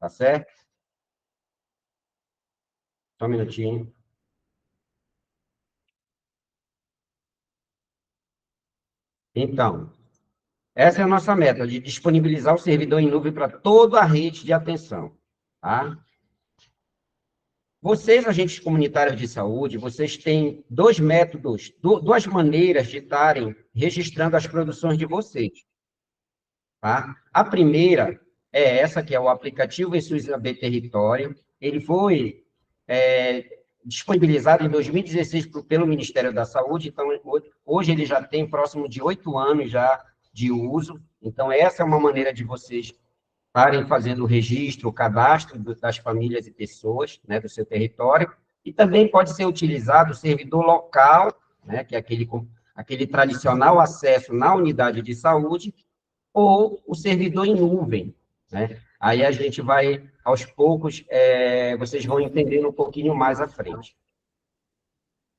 tá certo? Só um minutinho. Então, essa é a nossa meta, de disponibilizar o servidor em nuvem para toda a rede de atenção, tá? Vocês, agentes comunitários de saúde, vocês têm dois métodos, duas maneiras de estarem registrando as produções de vocês, tá? A primeira é essa, que é o aplicativo ESUS AB Território. Ele foi disponibilizado em 2016 pelo Ministério da Saúde, então, hoje ele já tem próximo de 8 anos já de uso. Então, essa é uma maneira de vocês estarem fazendo o registro, o cadastro das famílias e pessoas, né, do seu território, e também pode ser utilizado o servidor local, né, que é aquele tradicional acesso na unidade de saúde, ou o servidor em nuvem, né? Aí a gente vai, aos poucos, vocês vão entendendo um pouquinho mais à frente.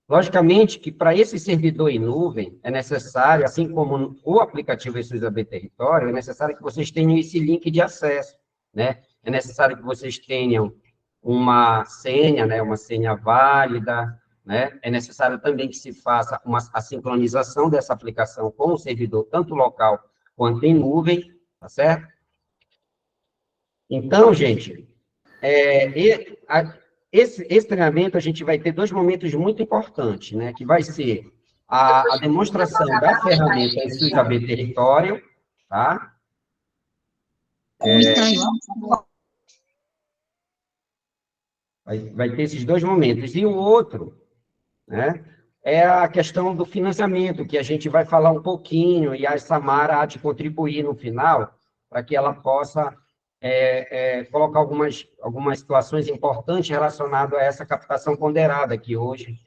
Logicamente que para esse servidor em nuvem é necessário, assim como o aplicativo ESUS AB Território, é necessário que vocês tenham esse link de acesso, né? É necessário que vocês tenham uma senha, né? Uma senha válida, né? É necessário também que se faça a sincronização dessa aplicação com o servidor, tanto local quanto em nuvem, tá certo? Então, gente, esse treinamento a gente vai ter dois momentos muito importantes, né? Que vai ser a demonstração da ferramenta ESUS AB Território, tá? Vai ter esses dois momentos. E o outro, né? É a questão do financiamento, que a gente vai falar um pouquinho, e a Samara há de contribuir no final, para que ela possa colocar algumas situações importantes relacionadas a essa captação ponderada, que hoje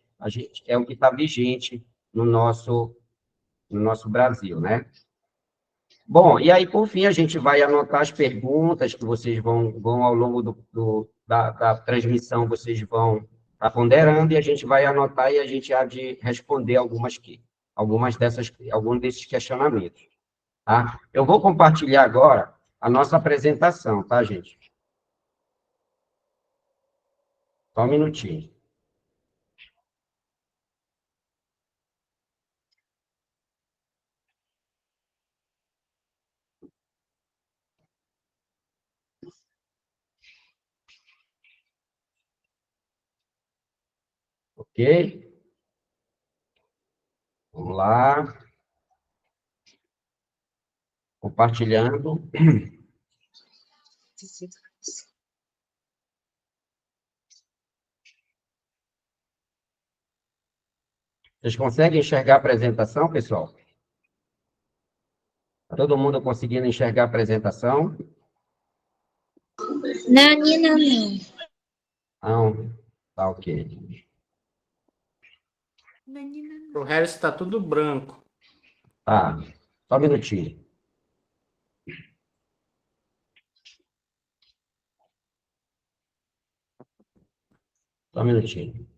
é o que está vigente no nosso Brasil, né? Bom, e aí, por fim, a gente vai anotar as perguntas que vocês vão ao longo da transmissão, vocês vão estar ponderando, e a gente vai anotar e a gente há de responder alguns desses questionamentos, tá? Eu vou compartilhar agora a nossa apresentação, tá, gente? Só um minutinho. Ok? Vamos lá. Compartilhando. Vocês conseguem enxergar a apresentação, pessoal? Todo mundo conseguindo enxergar a apresentação? Não, Nina, não. Não, tá ok. O resto está tudo branco. Tá, só um minutinho. Só um minutinho.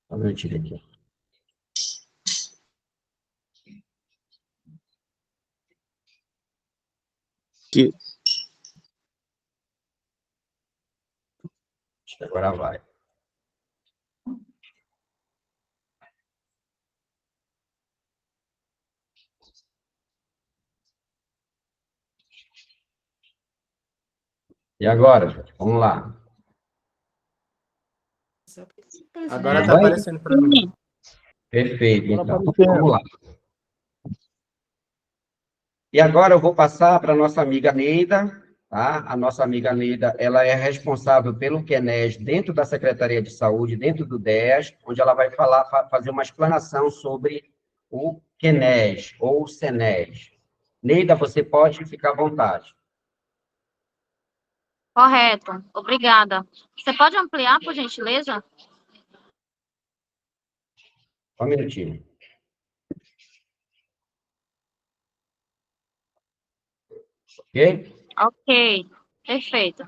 Só um minutinho aqui. Que Acho que agora vai. E agora, gente? Vamos lá. Agora está aparecendo para mim. Perfeito, Agora então. apareceu. Vamos lá. E agora eu vou passar para a nossa amiga Neida, tá? A nossa amiga Neida, ela é responsável pelo QNES dentro da Secretaria de Saúde, dentro do DES, onde ela vai fazer uma explanação sobre o QNES, ou o CENES. Neida, você pode ficar à vontade. Correto. Obrigada. Você pode ampliar, por gentileza? Só um minutinho. Ok? Ok. Perfeito.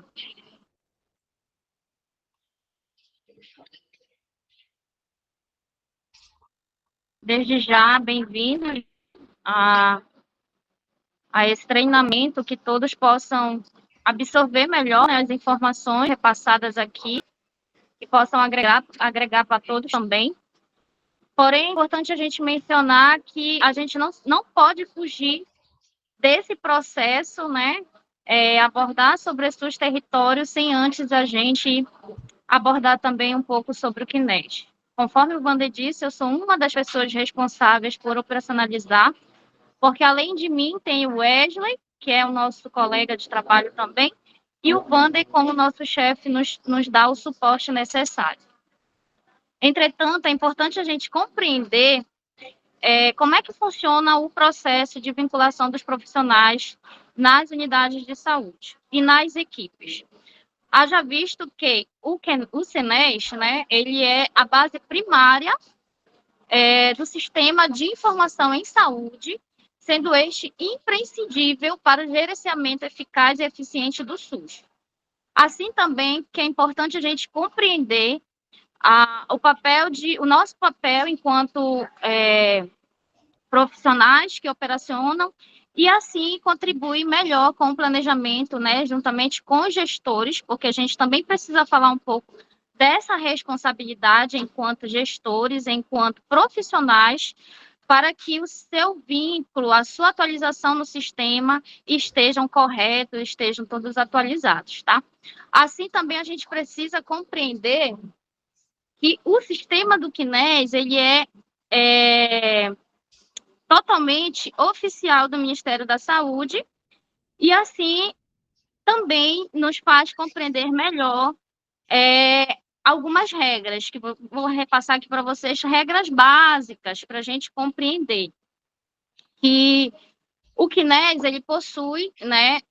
Desde já, bem-vindos a, a esse treinamento, que todos possam absorver melhor, né, as informações repassadas aqui, e possam agregar para todos também. Porém, é importante a gente mencionar que a gente não pode fugir desse processo, né, abordar sobre os seus territórios sem antes a gente abordar também um pouco sobre o CNES. Conforme o Wander disse, eu sou uma das pessoas responsáveis por operacionalizar, porque além de mim tem o Wesley, que é o nosso colega de trabalho também, e o Wander, como nosso chefe, nos dá o suporte necessário. Entretanto, é importante a gente compreender como é que funciona o processo de vinculação dos profissionais nas unidades de saúde e nas equipes. Haja visto que o CNES, né, ele é a base primária do sistema de informação em saúde, sendo este imprescindível para o gerenciamento eficaz e eficiente do SUS. Assim também que é importante a gente compreender o nosso papel enquanto profissionais que operacionam e assim contribui melhor com o planejamento, né, juntamente com os gestores, porque a gente também precisa falar um pouco dessa responsabilidade enquanto gestores, enquanto profissionais, para que o seu vínculo, a sua atualização no sistema estejam corretos, estejam todos atualizados, tá? Assim também a gente precisa compreender que o sistema do CNES, ele é totalmente oficial do Ministério da Saúde, e assim também nos faz compreender melhor algumas regras, que vou repassar aqui para vocês, regras básicas para a gente compreender. Que o CNES, ele possui, né,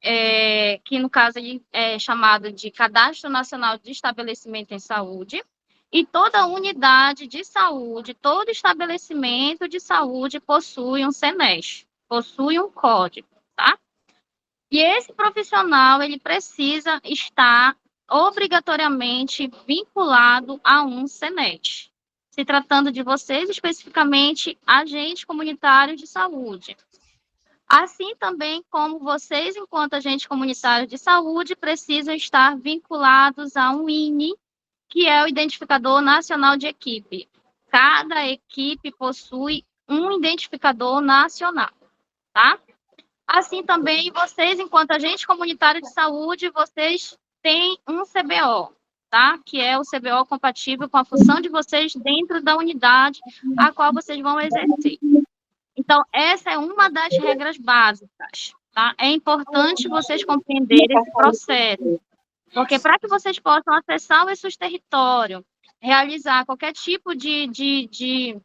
que no caso ele é chamado de Cadastro Nacional de Estabelecimento em Saúde, e toda unidade de saúde, todo estabelecimento de saúde possui um CNES, possui um código, tá? E esse profissional, ele precisa estar obrigatoriamente vinculado a um CNES. Se tratando de vocês, especificamente, agentes comunitários de saúde. Assim também como vocês, enquanto agentes comunitários de saúde, precisam estar vinculados a um INE, que é o Identificador Nacional de Equipe. Cada equipe possui um identificador nacional, tá? Assim também, vocês, enquanto agentes comunitários de saúde, vocês têm um CBO, tá? Que é o CBO compatível com a função de vocês dentro da unidade a qual vocês vão exercer. Então, essa é uma das regras básicas, tá? É importante vocês compreenderem esse processo, porque para que vocês possam acessar o SUS território, realizar qualquer tipo de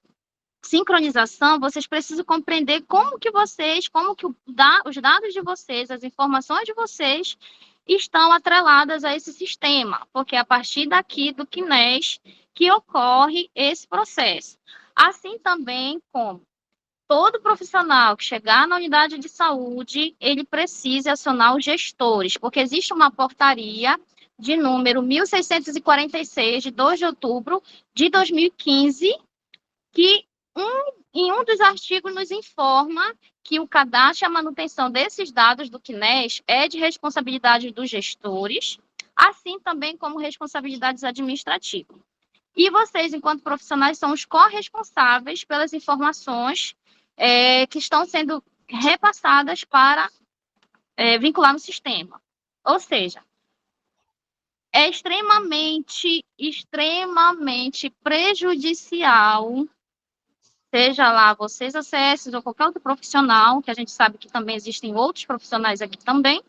sincronização, vocês precisam compreender como que os dados de vocês, as informações de vocês estão atreladas a esse sistema, porque é a partir daqui do CNES que ocorre esse processo. Assim também como todo profissional que chegar na unidade de saúde, ele precisa acionar os gestores, porque existe uma portaria de número 1646, de 2 de outubro de 2015, que em um dos artigos nos informa que o cadastro e a manutenção desses dados do CNES é de responsabilidade dos gestores, assim também como responsabilidades administrativas. E vocês, enquanto profissionais, são os corresponsáveis pelas informações que estão sendo repassadas para vincular no sistema. Ou seja, é extremamente prejudicial, seja lá vocês acesses ou qualquer outro profissional, que a gente sabe que também existem outros profissionais aqui também,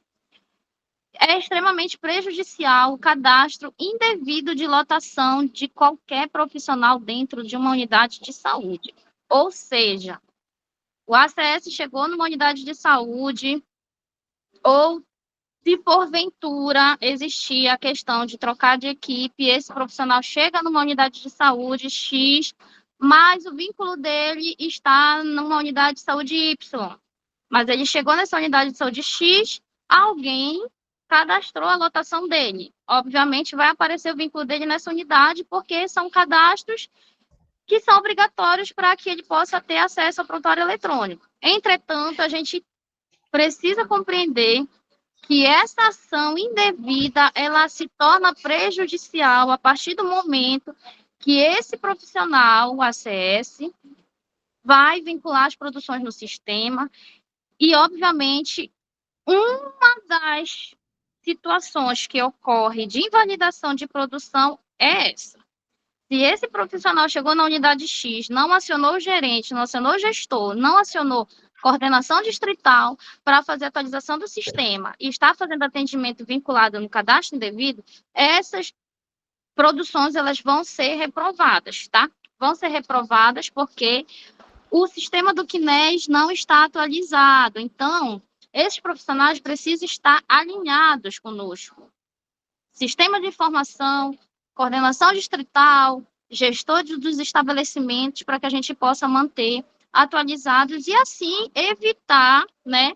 é extremamente prejudicial o cadastro indevido de lotação de qualquer profissional dentro de uma unidade de saúde. Ou seja, o ACS chegou numa unidade de saúde, ou se porventura existir a questão de trocar de equipe, esse profissional chega numa unidade de saúde X, mas o vínculo dele está numa unidade de saúde Y. Mas ele chegou nessa unidade de saúde X, alguém cadastrou a lotação dele. Obviamente, vai aparecer o vínculo dele nessa unidade, porque são cadastros que são obrigatórios para que ele possa ter acesso ao prontuário eletrônico. Entretanto, a gente precisa compreender que essa ação indevida, ela se torna prejudicial a partir do momento que esse profissional, o ACS, vai vincular as produções no sistema e, obviamente, uma das situações que ocorre de invalidação de produção é essa. Se esse profissional chegou na unidade X, não acionou o gerente, não acionou o gestor, não acionou coordenação distrital para fazer a atualização do sistema e está fazendo atendimento vinculado no cadastro indevido, essas produções elas vão ser reprovadas, tá? Vão ser reprovadas porque o sistema do CNES não está atualizado. Então, esses profissionais precisam estar alinhados conosco. Sistema de informação, coordenação distrital, gestor dos estabelecimentos, para que a gente possa manter atualizados e, assim, evitar, né,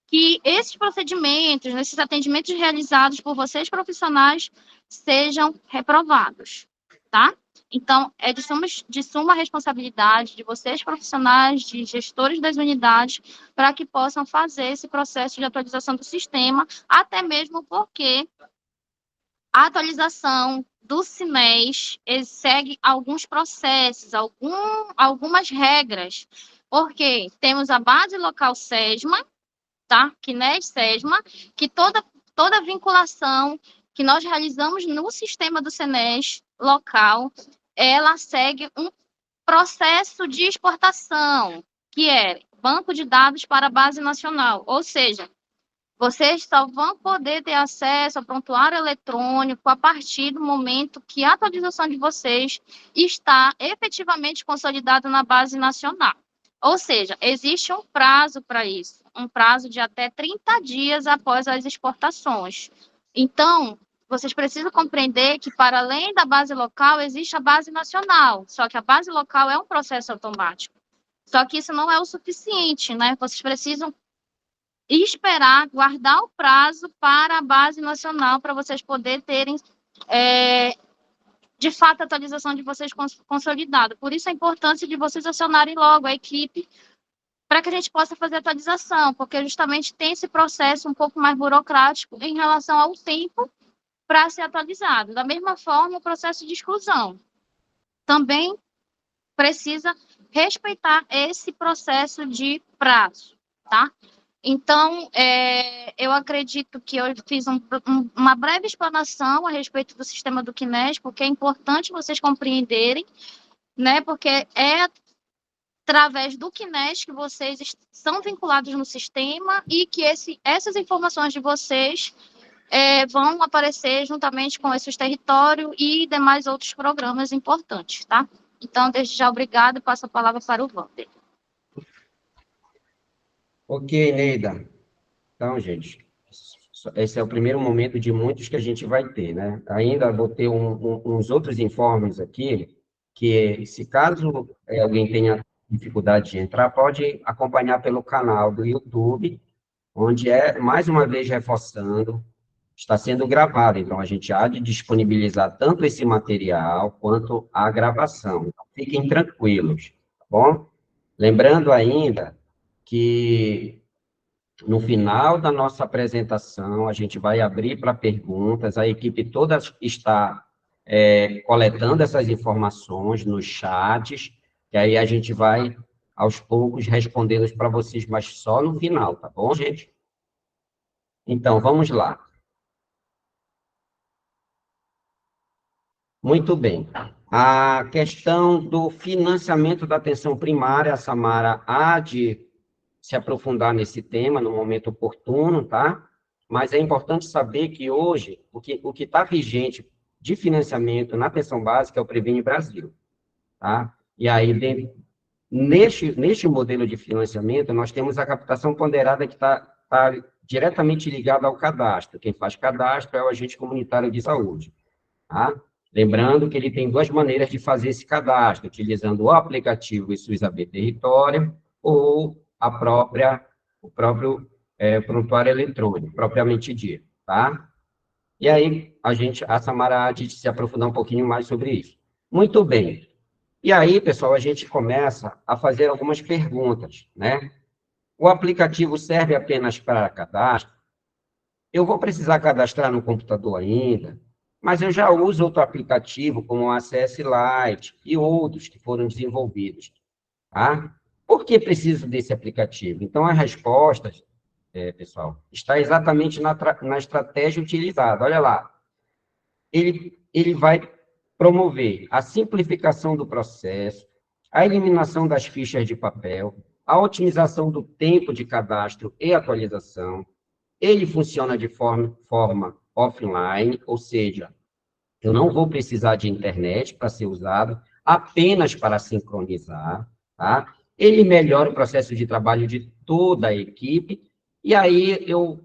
que esses procedimentos, esses atendimentos realizados por vocês profissionais sejam reprovados, tá? Então, é de suma responsabilidade de vocês profissionais, de gestores das unidades, para que possam fazer esse processo de atualização do sistema, até mesmo porque a atualização do CNES segue alguns processos, algumas regras, porque temos a base local SESMA, tá? CNES SESMA, que toda vinculação que nós realizamos no sistema do CNES local, ela segue um processo de exportação, que é banco de dados para a base nacional, ou seja, vocês só vão poder ter acesso ao prontuário eletrônico a partir do momento que a atualização de vocês está efetivamente consolidada na base nacional. Ou seja, existe um prazo para isso, um prazo de até 30 dias após as exportações. Então, vocês precisam compreender que, para além da base local, existe a base nacional, só que a base local é um processo automático. Só que isso não é o suficiente, né? Vocês precisam esperar, guardar o prazo para a base nacional, para vocês poderem terem, de fato, a atualização de vocês consolidada. Por isso, a importância de vocês acionarem logo a equipe para que a gente possa fazer a atualização, porque justamente tem esse processo um pouco mais burocrático em relação ao tempo para ser atualizado. Da mesma forma, o processo de exclusão também precisa respeitar esse processo de prazo, tá? Então, eu acredito que eu fiz uma breve explanação a respeito do sistema do CNES, porque é importante vocês compreenderem, né? Porque é através do CNES que vocês são vinculados no sistema e que essas informações de vocês vão aparecer juntamente com esses territórios e demais outros programas importantes, tá? Então, desde já, obrigado e passo a palavra para o Wander. Ok, Neida. Então, gente, esse é o primeiro momento de muitos que a gente vai ter, né? Ainda vou ter uns outros informes aqui, que se caso alguém tenha dificuldade de entrar, pode acompanhar pelo canal do YouTube, onde mais uma vez, reforçando, está sendo gravado. Então, a gente há de disponibilizar tanto esse material quanto a gravação. Então, fiquem tranquilos, tá bom? Lembrando ainda que no final da nossa apresentação, a gente vai abrir para perguntas, a equipe toda está coletando essas informações nos chats, e aí a gente vai, aos poucos, respondendo para vocês, mas só no final, tá bom, gente? Então, vamos lá. Muito bem. A questão do financiamento da atenção primária, a Samara há de se aprofundar nesse tema no momento oportuno, tá? Mas é importante saber que hoje, o que está vigente de financiamento na atenção básica é o Previne Brasil, tá? E aí, neste modelo de financiamento, nós temos a captação ponderada que está diretamente ligada ao cadastro. Quem faz cadastro é o agente comunitário de saúde, tá? Lembrando que ele tem duas maneiras de fazer esse cadastro, utilizando o aplicativo SUS AB Território ou o próprio prontuário eletrônico, propriamente dito, tá? E aí, a Samara há de se aprofundar um pouquinho mais sobre isso. Muito bem. E aí, pessoal, a gente começa a fazer algumas perguntas, né? O aplicativo serve apenas para cadastro? Eu vou precisar cadastrar no computador ainda, mas eu já uso outro aplicativo, como o ACS Lite e outros que foram desenvolvidos, tá? Por que preciso desse aplicativo? Então, a resposta, pessoal, está exatamente na estratégia utilizada. Olha lá, ele vai promover a simplificação do processo, a eliminação das fichas de papel, a otimização do tempo de cadastro e atualização. Ele funciona de forma offline, ou seja, eu não vou precisar de internet para ser usado, apenas para sincronizar, tá? Ele melhora o processo de trabalho de toda a equipe, e aí eu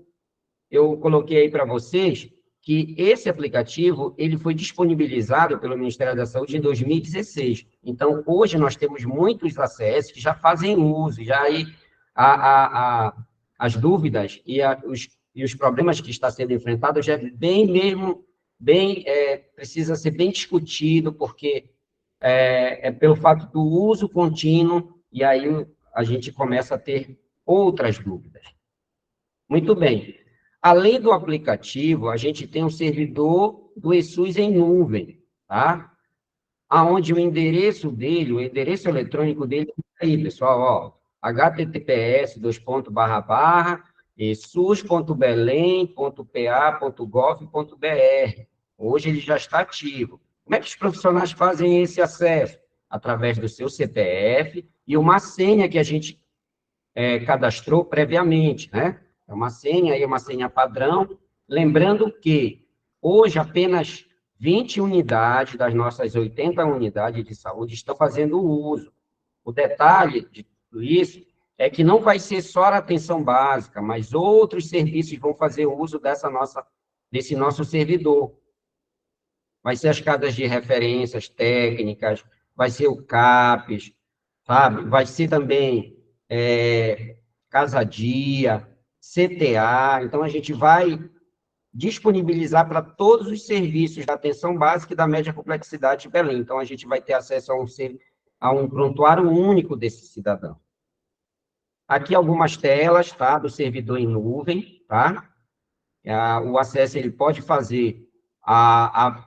coloquei aí para vocês que esse aplicativo, ele foi disponibilizado pelo Ministério da Saúde em 2016. Então, hoje nós temos muitos acessos que já fazem uso, já aí as dúvidas e os problemas que estão sendo enfrentados já é precisa ser bem discutido, porque é pelo fato do uso contínuo, e aí a gente começa a ter outras dúvidas. Muito bem. Além do aplicativo, a gente tem um servidor do eSUS em nuvem, tá? Aonde o endereço dele, o endereço eletrônico dele, é aí, pessoal, ó, https://esus.belém.pa.gov.br. Hoje ele já está ativo. Como é que os profissionais fazem esse acesso? Através do seu CPF e uma senha que a gente cadastrou previamente, né? É uma senha, aí uma senha padrão. Lembrando que hoje apenas 20 unidades das nossas 80 unidades de saúde estão fazendo uso. O detalhe de tudo isso é que não vai ser só a atenção básica, mas outros serviços vão fazer uso desse nosso servidor. Vai ser as casas de referências técnicas, vai ser o CAPES, sabe? Vai ser também Casa Dia, CTA. Então, a gente vai disponibilizar para todos os serviços da atenção básica e da média complexidade de Belém. Então, a gente vai ter acesso a um prontuário único desse cidadão. Aqui algumas telas, tá? Do servidor em nuvem, tá? O acesso, ele pode fazer a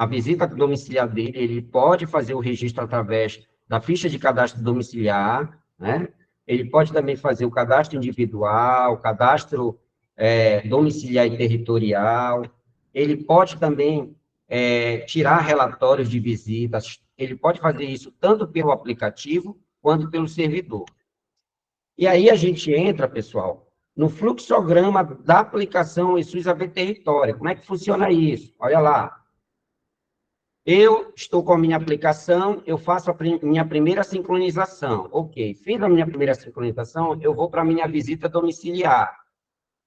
visita domiciliar dele, ele pode fazer o registro através da ficha de cadastro domiciliar, né? Ele pode também fazer o cadastro individual, o cadastro domiciliar e territorial, ele pode também tirar relatórios de visitas, ele pode fazer isso tanto pelo aplicativo quanto pelo servidor. E aí a gente entra, pessoal, no fluxograma da aplicação eSUS AB Território. Como é que funciona isso? Olha lá. Eu estou com a minha aplicação, eu faço a minha primeira sincronização. Ok, fiz a minha primeira sincronização, eu vou para a minha visita domiciliar.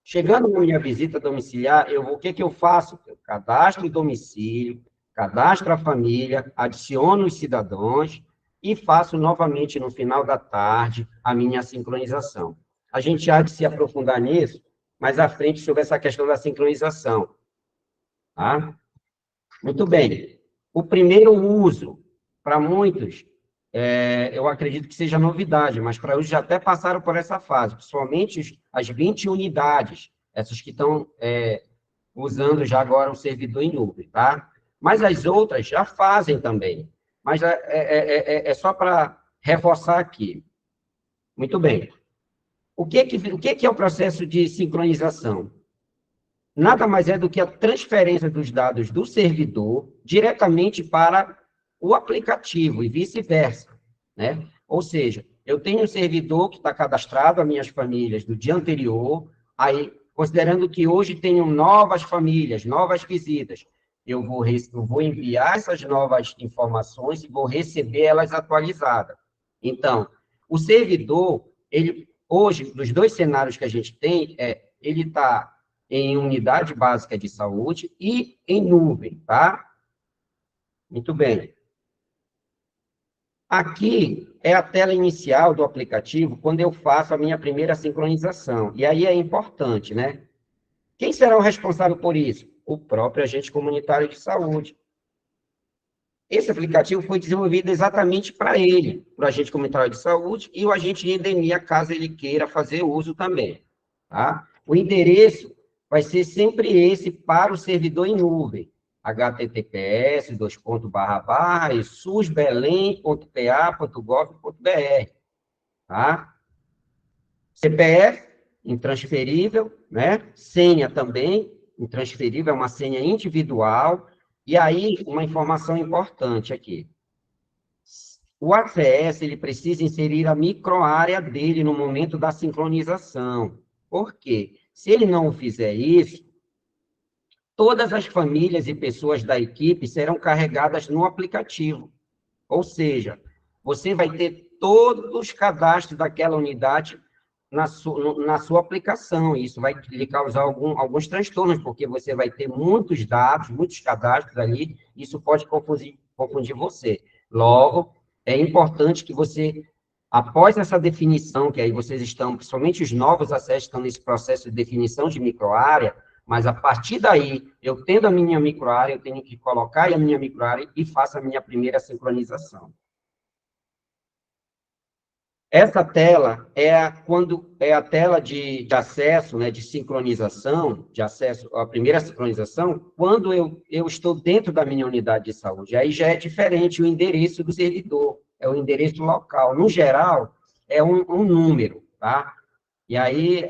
Chegando na minha visita domiciliar, o que eu faço? Eu cadastro o domicílio, cadastro a família, adiciono os cidadãos e faço novamente, no final da tarde, a minha sincronização. A gente há de se aprofundar nisso mais à frente sobre essa questão da sincronização. Tá? Muito bem. O primeiro uso, para muitos, eu acredito que seja novidade, mas para os já até passaram por essa fase, principalmente as 20 unidades, essas que estão usando já agora o servidor em nuvem, tá? Mas as outras já fazem também, mas é só para reforçar aqui. Muito bem. O que é o processo de sincronização? Nada mais é do que a transferência dos dados do servidor diretamente para o aplicativo e vice-versa, né? Ou seja, eu tenho um servidor que está cadastrado as minhas famílias do dia anterior, aí, considerando que hoje tenho novas famílias, novas visitas, eu vou enviar essas novas informações e vou receber elas atualizadas. Então, o servidor, hoje, dos dois cenários que a gente tem, ele está em unidade básica de saúde e em nuvem, tá? Muito bem. Aqui é a tela inicial do aplicativo, quando eu faço a minha primeira sincronização. E aí é importante, né? Quem será o responsável por isso? O próprio agente comunitário de saúde. Esse aplicativo foi desenvolvido exatamente para ele, para o agente comunitário de saúde e o agente de endemia, caso ele queira fazer uso também. Tá? O endereço vai ser sempre esse para o servidor em nuvem, https://susbelém.pa.gov.br, tá? CPF, intransferível, né? Senha também, intransferível, é uma senha individual. E aí, uma informação importante aqui. O ACS, ele precisa inserir a microárea dele no momento da sincronização. Por quê? Se ele não fizer isso, todas as famílias e pessoas da equipe serão carregadas no aplicativo. Ou seja, você vai ter todos os cadastros daquela unidade na sua aplicação. Isso vai lhe causar alguns transtornos, porque você vai ter muitos dados, muitos cadastros ali, isso pode confundir você. Logo, é importante que você, após essa definição, que aí vocês estão, principalmente os novos acessos estão nesse processo de definição de microárea, mas a partir daí, eu tendo a minha microárea, eu tenho que colocar a minha microárea e faço a minha primeira sincronização. Essa tela é a tela de acesso, né, de sincronização, de acesso à primeira sincronização, quando eu estou dentro da minha unidade de saúde. Aí já é diferente o endereço do servidor, é o endereço local. No geral, é um número, tá? E aí,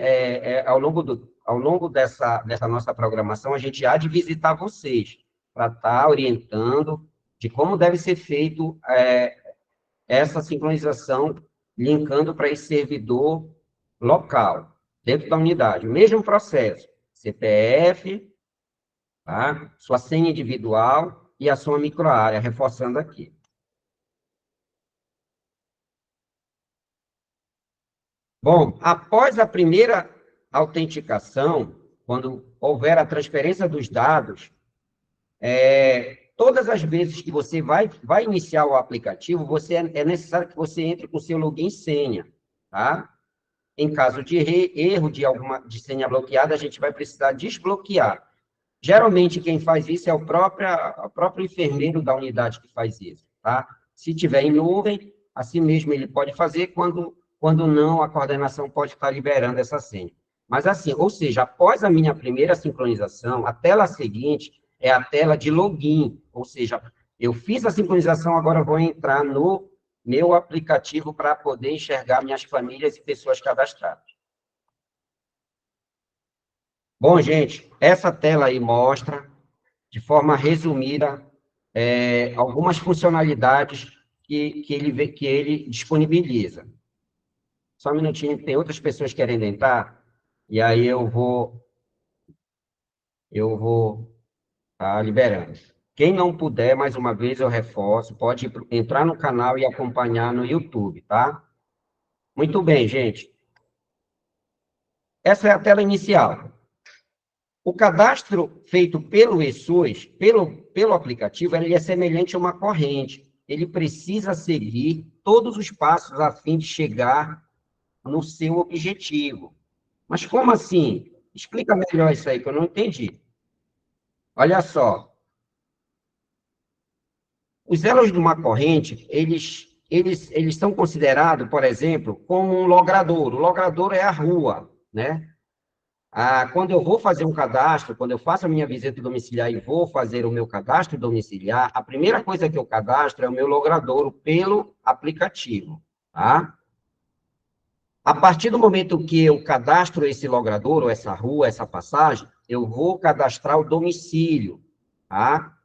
ao longo dessa nossa programação, a gente há de visitar vocês, para estar orientando de como deve ser feito essa sincronização, linkando para esse servidor local, dentro da unidade. O mesmo processo, CPF, tá? Sua senha individual e a sua microárea, reforçando aqui. Bom, após a primeira autenticação, quando houver a transferência dos dados, todas as vezes que você vai iniciar o aplicativo, é necessário que você entre com o seu login e senha, tá? Em caso de erro de senha bloqueada, a gente vai precisar desbloquear. Geralmente, quem faz isso é o próprio enfermeiro da unidade que faz isso, tá? Se tiver em nuvem, assim mesmo ele pode fazer, quando não, a coordenação pode estar liberando essa senha. Mas assim, ou seja, após a minha primeira sincronização, a tela seguinte é a tela de login, ou seja, eu fiz a sincronização, agora vou entrar no meu aplicativo para poder enxergar minhas famílias e pessoas cadastradas. Bom, gente, essa tela aí mostra, de forma resumida, algumas funcionalidades que ele disponibiliza. Só um minutinho, tem outras pessoas querendo entrar, e aí eu vou estar liberando. Quem não puder, mais uma vez eu reforço, pode entrar no canal e acompanhar no YouTube, tá? Muito bem, gente. Essa é a tela inicial. O cadastro feito pelo eSUS, pelo aplicativo, ele é semelhante a uma corrente. Ele precisa seguir todos os passos a fim de chegar no seu objetivo. Mas como assim? Explica melhor isso aí, que eu não entendi. Olha só. Os elos de uma corrente, eles são considerados, por exemplo, como um logradouro. O logradouro é a rua, né? Quando eu vou fazer um cadastro, quando eu faço a minha visita domiciliar e vou fazer o meu cadastro domiciliar, a primeira coisa que eu cadastro é o meu logradouro pelo aplicativo, tá? A partir do momento que eu cadastro esse logradouro, essa rua, essa passagem, eu vou cadastrar o domicílio, tá?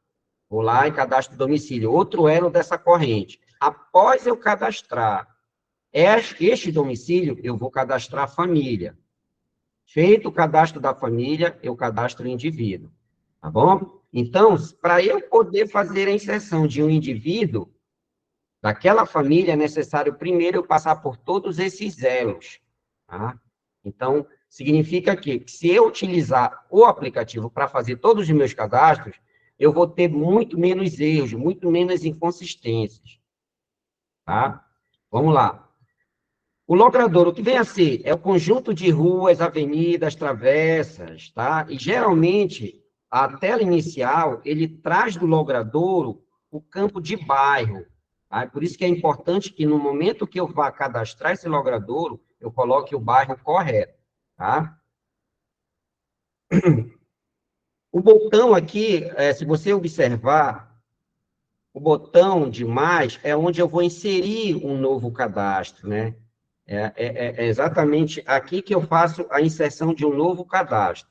Vou lá e cadastro o domicílio, outro elo dessa corrente. Após eu cadastrar este domicílio, eu vou cadastrar a família. Feito o cadastro da família, eu cadastro o indivíduo, tá bom? Então, para eu poder fazer a inserção de um indivíduo, daquela família, é necessário primeiro eu passar por todos esses elos, tá? Então, significa que se eu utilizar o aplicativo para fazer todos os meus cadastros, eu vou ter muito menos erros, muito menos inconsistências, tá? Vamos lá. O logradouro, o que vem a ser? É o conjunto de ruas, avenidas, travessas, tá? E, geralmente, a tela inicial, ele traz do logradouro o campo de bairro. Tá? Por isso que é importante que, no momento que eu vá cadastrar esse logradouro, eu coloque o bairro correto. Tá? O botão aqui, se você observar, o botão de mais é onde eu vou inserir um novo cadastro, né? É exatamente aqui que eu faço a inserção de um novo cadastro.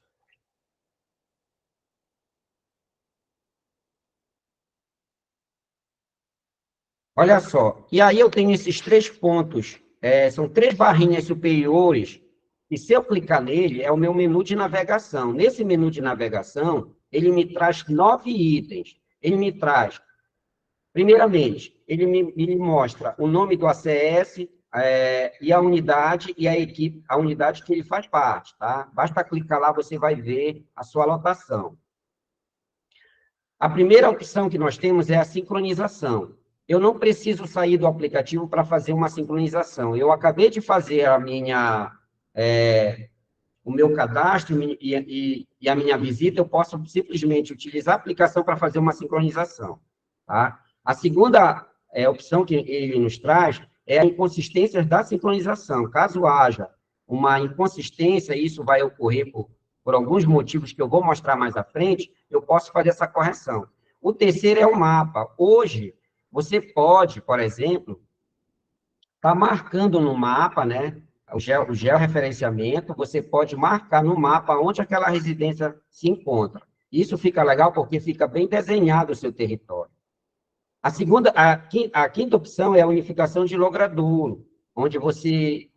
Olha só, e aí eu tenho esses 3 pontos, são 3 barrinhas superiores, e se eu clicar nele, é o meu menu de navegação. Nesse menu de navegação, ele me traz 9 itens. Ele me traz, primeiramente, ele me mostra o nome do ACS, e a unidade e a equipe, a unidade que ele faz parte, tá? Basta clicar lá, você vai ver a sua lotação. A primeira opção que nós temos é a sincronização. Eu não preciso sair do aplicativo para fazer uma sincronização. Eu acabei de fazer o meu cadastro e a minha visita, eu posso simplesmente utilizar a aplicação para fazer uma sincronização. Tá? A segunda opção que ele nos traz é a inconsistência da sincronização. Caso haja uma inconsistência, e isso vai ocorrer por alguns motivos que eu vou mostrar mais à frente, eu posso fazer essa correção. O terceiro é o mapa. Hoje, você pode, por exemplo, estar marcando no mapa, né, o georreferenciamento, você pode marcar no mapa onde aquela residência se encontra. Isso fica legal porque fica bem desenhado o seu território. A quinta opção é a unificação de logradouro, onde você,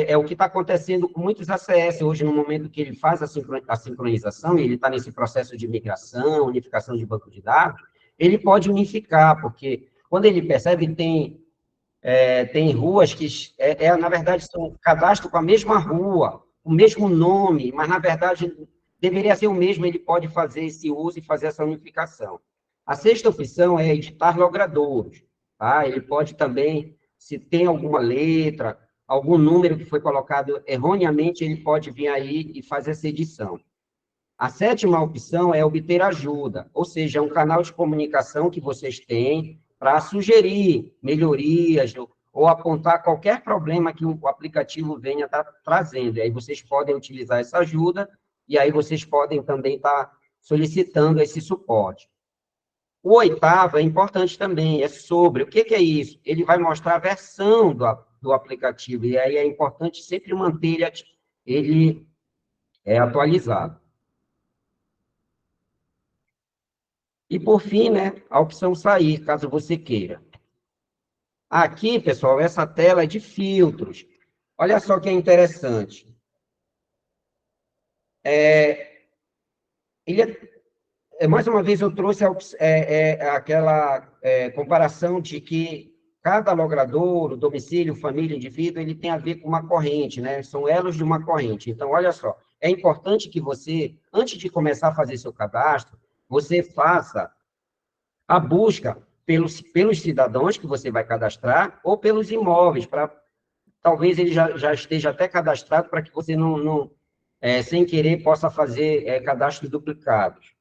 é o que está acontecendo com muitos ACS hoje, no momento que ele faz a sincronização, ele está nesse processo de migração, unificação de banco de dados, ele pode unificar, porque quando ele percebe, tem ruas que, na verdade, são cadastro com a mesma rua, o mesmo nome, mas, na verdade, deveria ser o mesmo, ele pode fazer esse uso e fazer essa unificação. A sexta opção é editar logradouros, tá? Ele pode também, se tem alguma letra, algum número que foi colocado erroneamente, ele pode vir aí e fazer essa edição. A sétima opção é obter ajuda, ou seja, é um canal de comunicação que vocês têm para sugerir melhorias ou apontar qualquer problema que o aplicativo venha estar trazendo. E aí vocês podem utilizar essa ajuda e aí vocês podem também estar solicitando esse suporte. O oitavo é importante também, é sobre. O que é isso? Ele vai mostrar a versão do aplicativo, e aí é importante sempre manter ele atualizado. E, por fim, né, a opção sair, caso você queira. Aqui, pessoal, essa tela é de filtros. Olha só que é interessante. Mais uma vez, eu trouxe aquela comparação de que cada logradouro, domicílio, família, indivíduo, ele tem a ver com uma corrente, né? São elos de uma corrente. Então, olha só, é importante que você, antes de começar a fazer seu cadastro, você faça a busca pelos cidadãos que você vai cadastrar ou pelos imóveis, talvez ele já esteja até cadastrado para que você não sem querer, possa fazer cadastros duplicados.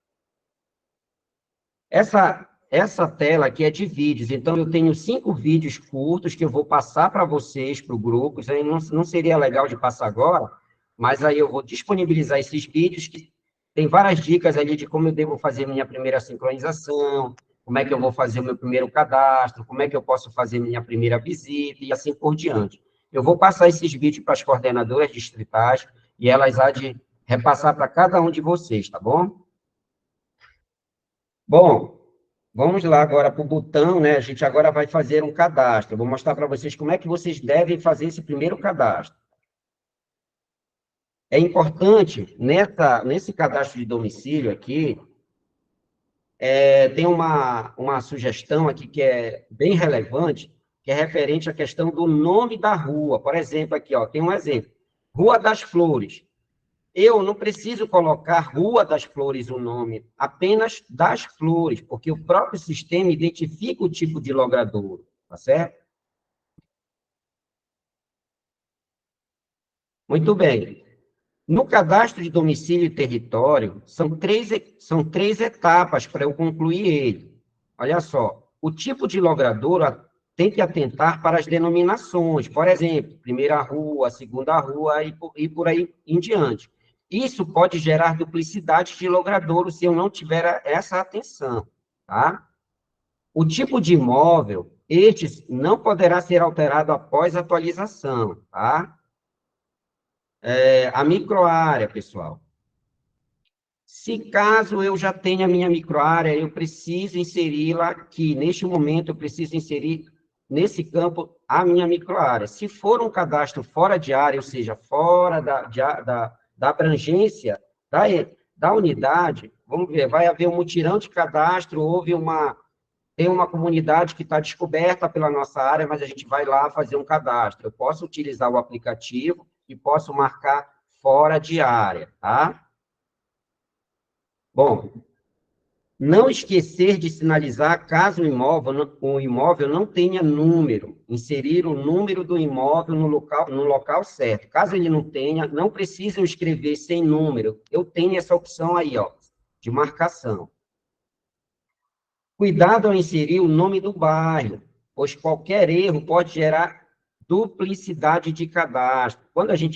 Essa tela aqui é de vídeos, então eu tenho 5 vídeos curtos que eu vou passar para vocês, para o grupo. Isso aí não seria legal de passar agora, mas aí eu vou disponibilizar esses vídeos, que tem várias dicas ali de como eu devo fazer minha primeira sincronização, como é que eu vou fazer o meu primeiro cadastro, como é que eu posso fazer minha primeira visita, e assim por diante. Eu vou passar esses vídeos para as coordenadoras distritais, e elas há de repassar para cada um de vocês, tá bom? Bom, vamos lá agora para o botão, né? A gente agora vai fazer um cadastro. Eu vou mostrar para vocês como é que vocês devem fazer esse primeiro cadastro. É importante, nesse cadastro de domicílio aqui, tem uma sugestão aqui que é bem relevante, que é referente à questão do nome da rua. Por exemplo, aqui, ó, tem um exemplo. Rua das Flores. Eu não preciso colocar Rua das Flores o nome, apenas das Flores, porque o próprio sistema identifica o tipo de logradouro, tá certo? Muito bem. No cadastro de domicílio e território, são três etapas para eu concluir ele. olha só, o tipo de logradouro tem que atentar para as denominações, por exemplo, primeira rua, segunda rua e por aí em diante. Isso pode gerar duplicidade de logradouro se eu não tiver essa atenção, tá? O tipo de imóvel, este não poderá ser alterado após atualização, tá? A microárea, pessoal. Se caso eu já tenha minha microárea, eu preciso inseri-la aqui. Neste momento, eu preciso inserir nesse campo a minha microárea. Se for um cadastro fora de área, ou seja, fora da abrangência da unidade, vamos ver, vai haver um mutirão de cadastro, tem uma comunidade que está descoberta pela nossa área, mas a gente vai lá fazer um cadastro. Eu posso utilizar o aplicativo e posso marcar fora de área, tá? Bom, não esquecer de sinalizar caso o imóvel não tenha número, inserir o número do imóvel no local certo. Caso ele não tenha, não precisam escrever sem número. Eu tenho essa opção aí, ó, de marcação. Cuidado ao inserir o nome do bairro, pois qualquer erro pode gerar duplicidade de cadastro.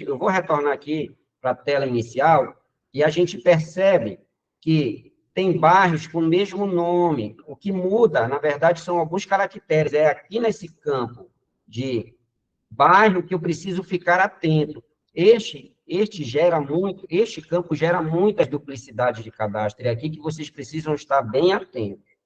Eu vou retornar aqui para a tela inicial, e a gente percebe que tem bairros com o mesmo nome. O que muda, na verdade, são alguns caracteres. É aqui nesse campo de bairro que eu preciso ficar atento. Este campo gera muitas duplicidades de cadastro. É aqui que vocês precisam estar bem atentos.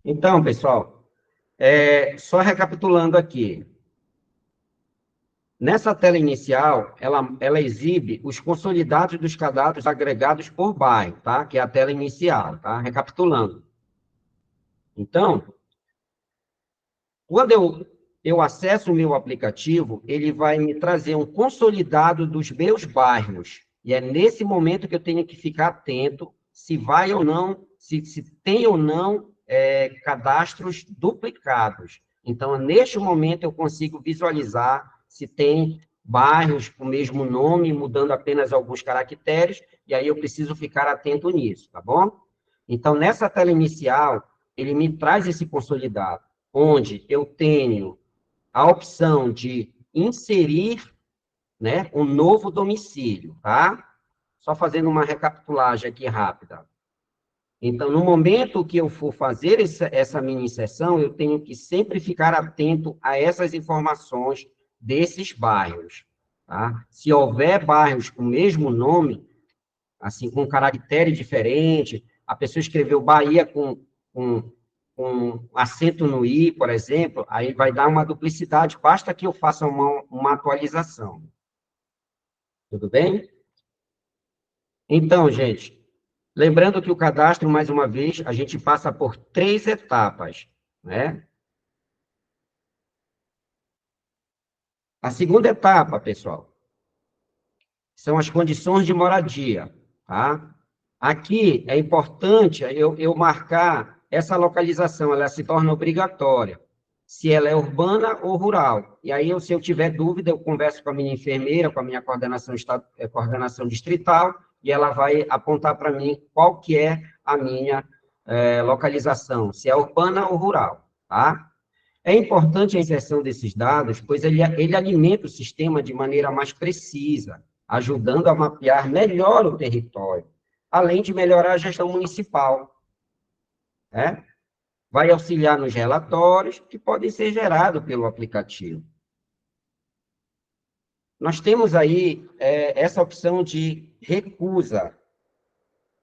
Então, pessoal, só recapitulando aqui. Nessa tela inicial, ela exibe os consolidados dos cadastros agregados por bairro, tá? Que é a tela inicial, tá? Recapitulando. Então, quando eu acesso o meu aplicativo, ele vai me trazer um consolidado dos meus bairros. E é nesse momento que eu tenho que ficar atento se vai ou não, se tem ou não cadastros duplicados. Então, neste momento, eu consigo visualizar se tem bairros com o mesmo nome, mudando apenas alguns caracteres, e aí eu preciso ficar atento nisso, tá bom? Então, nessa tela inicial, ele me traz esse consolidado, onde eu tenho a opção de inserir, né, um novo domicílio, tá? Só fazendo uma recapitulagem aqui rápida. Então, no momento que eu for fazer essa mini inserção, eu tenho que sempre ficar atento a essas informações desses bairros, tá? Se houver bairros com o mesmo nome, assim, com caractere diferente, a pessoa escreveu Bahia com acento no I, por exemplo, aí vai dar uma duplicidade, basta que eu faça uma atualização. Tudo bem? Então, gente, lembrando que o cadastro, mais uma vez, a gente passa por 3 etapas, né? A segunda etapa, pessoal, são as condições de moradia, tá? Aqui é importante eu marcar essa localização, ela se torna obrigatória, se ela é urbana ou rural. E aí, se eu tiver dúvida, eu converso com a minha enfermeira, com a minha coordenação distrital, e ela vai apontar para mim qual que é a minha localização, se é urbana ou rural, tá? É importante a inserção desses dados, pois ele alimenta o sistema de maneira mais precisa, ajudando a mapear melhor o território, além de melhorar a gestão municipal, né? Vai auxiliar nos relatórios que podem ser gerados pelo aplicativo. Nós temos aí essa opção de recusa,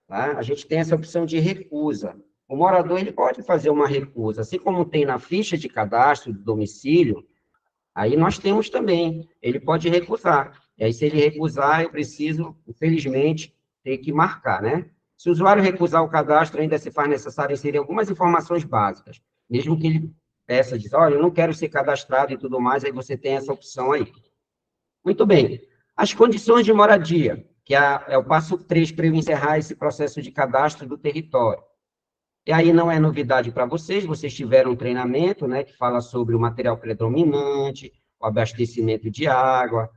tá? A gente tem essa opção de recusa. O morador ele pode fazer uma recusa, assim como tem na ficha de cadastro do domicílio, aí nós temos também, ele pode recusar. E aí, se ele recusar, eu preciso, infelizmente, ter que marcar, né? Se o usuário recusar o cadastro, ainda se faz necessário inserir algumas informações básicas, mesmo que ele peça, diz, olha, eu não quero ser cadastrado e tudo mais, aí você tem essa opção aí. Muito bem. As condições de moradia, que é o passo 3 para eu encerrar esse processo de cadastro do território. E aí não é novidade para vocês, vocês tiveram um treinamento, né, que fala sobre o material predominante, o abastecimento de água,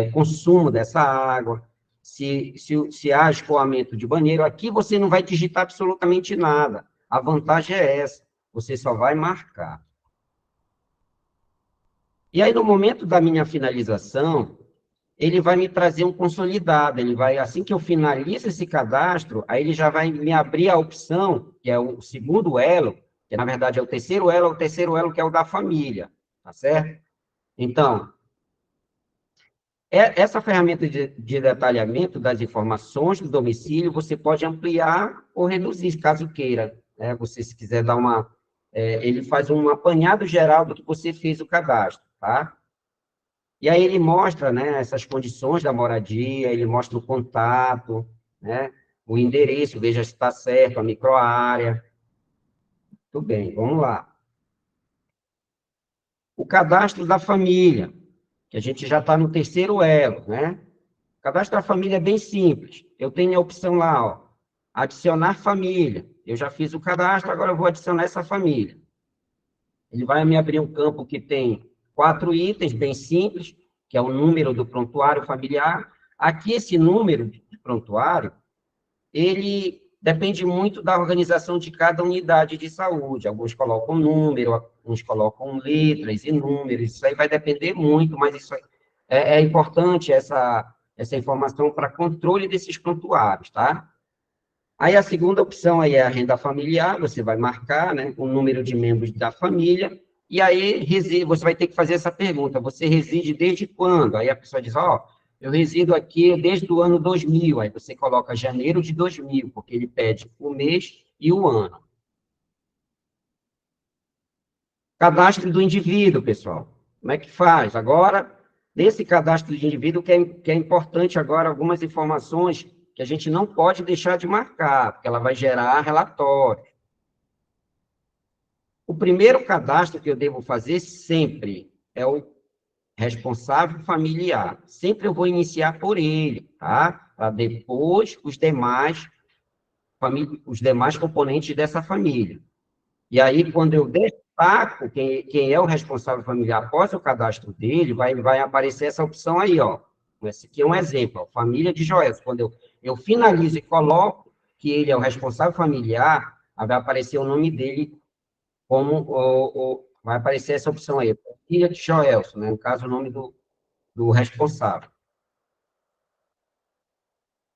o consumo dessa água, se há escoamento de banheiro. Aqui você não vai digitar absolutamente nada. A vantagem é essa, você só vai marcar. E aí, no momento da minha finalização, ele vai me trazer um consolidado, ele vai, assim que eu finalizo esse cadastro, aí ele já vai me abrir a opção, que é o segundo elo, que na verdade é o terceiro elo que é o da família, tá certo? Então, essa ferramenta de detalhamento das informações do domicílio, você pode ampliar ou reduzir, caso queira, né? Você, se quiser dar uma... ele faz um apanhado geral do que você fez o cadastro, tá? E aí ele mostra, né, essas condições da moradia, ele mostra o contato, né, o endereço, veja se está certo, a microárea. Tudo bem, vamos lá. O cadastro da família, que a gente já está no terceiro elo, né? O cadastro da família é bem simples. Eu tenho a opção lá, ó, adicionar família. Eu já fiz o cadastro, agora eu vou adicionar essa família. Ele vai me abrir um campo que tem 4 itens, bem simples, que é o número do prontuário familiar. Aqui, esse número de prontuário, ele depende muito da organização de cada unidade de saúde. Alguns colocam número, alguns colocam letras e números, isso aí vai depender muito, mas isso é importante, essa informação para controle desses prontuários, tá? Aí a segunda opção aí é a renda familiar, você vai marcar, né, o número de membros da família, e aí você vai ter que fazer essa pergunta, você reside desde quando? Aí a pessoa diz, ó, eu resido aqui desde o ano 2000, aí você coloca janeiro de 2000, porque ele pede o mês e o ano. Cadastro do indivíduo, pessoal. Como é que faz? Agora, nesse cadastro do indivíduo, que é importante agora, algumas informações que a gente não pode deixar de marcar, porque ela vai gerar relatório. O primeiro cadastro que eu devo fazer sempre é o responsável familiar. Sempre eu vou iniciar por ele, tá? Para depois os demais componentes dessa família. E aí, quando eu destaco quem é o responsável familiar após o cadastro dele, vai aparecer essa opção aí, ó. Esse aqui é um exemplo, ó, família de Joelson. Quando eu finalizo e coloco que ele é o responsável familiar, aí vai aparecer o nome dele como vai aparecer essa opção aí, família de Joelson, né? No caso, o nome do responsável.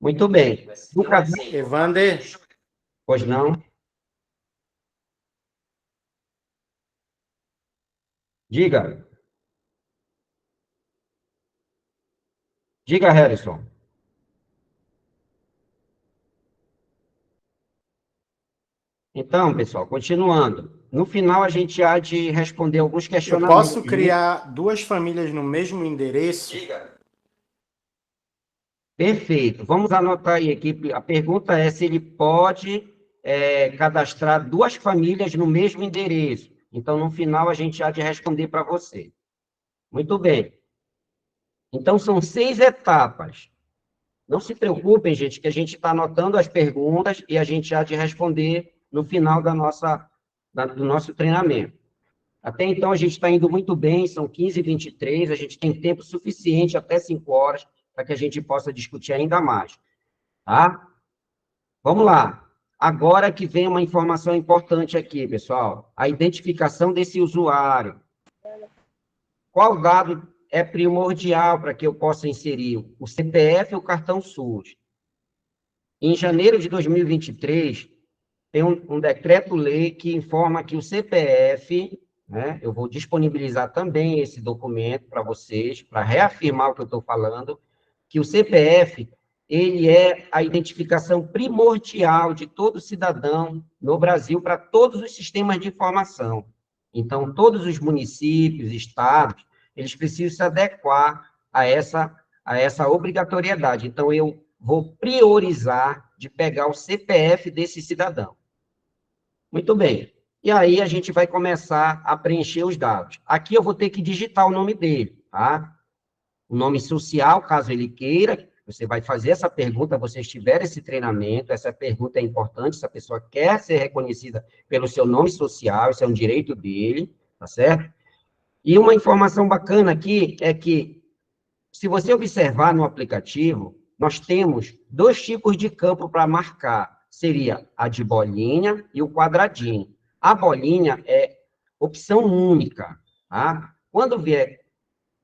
Muito bem. No cadastro... Evander, Pois não? Diga. Diga, Harrison. Então, pessoal, continuando. No final, a gente há de responder alguns eu questionamentos. posso criar 2 famílias no mesmo endereço? Diga. Perfeito. Vamos anotar aí, equipe. A pergunta é se ele pode cadastrar 2 famílias no mesmo endereço. Então, no final, a gente há de responder para você. Muito bem. Então, são 6 etapas. Não se preocupem, gente, que a gente está anotando as perguntas e a gente há de responder no final do nosso treinamento. Até então, a gente está indo muito bem, são 15h23, a gente tem tempo suficiente, até 5 horas, para que a gente possa discutir ainda mais. Tá? Vamos lá. Agora que vem uma informação importante aqui, pessoal. A identificação desse usuário. Qual dado é primordial para que eu possa inserir? O CPF e o cartão SUS. Em janeiro de 2023, tem um decreto-lei que informa que o CPF, né, eu vou disponibilizar também esse documento para vocês, para reafirmar o que eu estou falando, que o CPF, ele é a identificação primordial de todo cidadão no Brasil para todos os sistemas de informação. Então, todos os municípios, estados, eles precisam se adequar a essa obrigatoriedade. Então, eu vou priorizar de pegar o CPF desse cidadão. Muito bem. E aí a gente vai começar a preencher os dados. Aqui eu vou ter que digitar o nome dele, tá? O nome social, caso ele queira, Você vai fazer essa pergunta, vocês tiverem esse treinamento, essa pergunta é importante, se a pessoa quer ser reconhecida pelo seu nome social, isso é um direito dele, tá certo? E uma informação bacana aqui é que, se você observar no aplicativo, nós temos 2 tipos de campo para marcar. Seria a de bolinha e o quadradinho. A bolinha é opção única, tá? Quando vier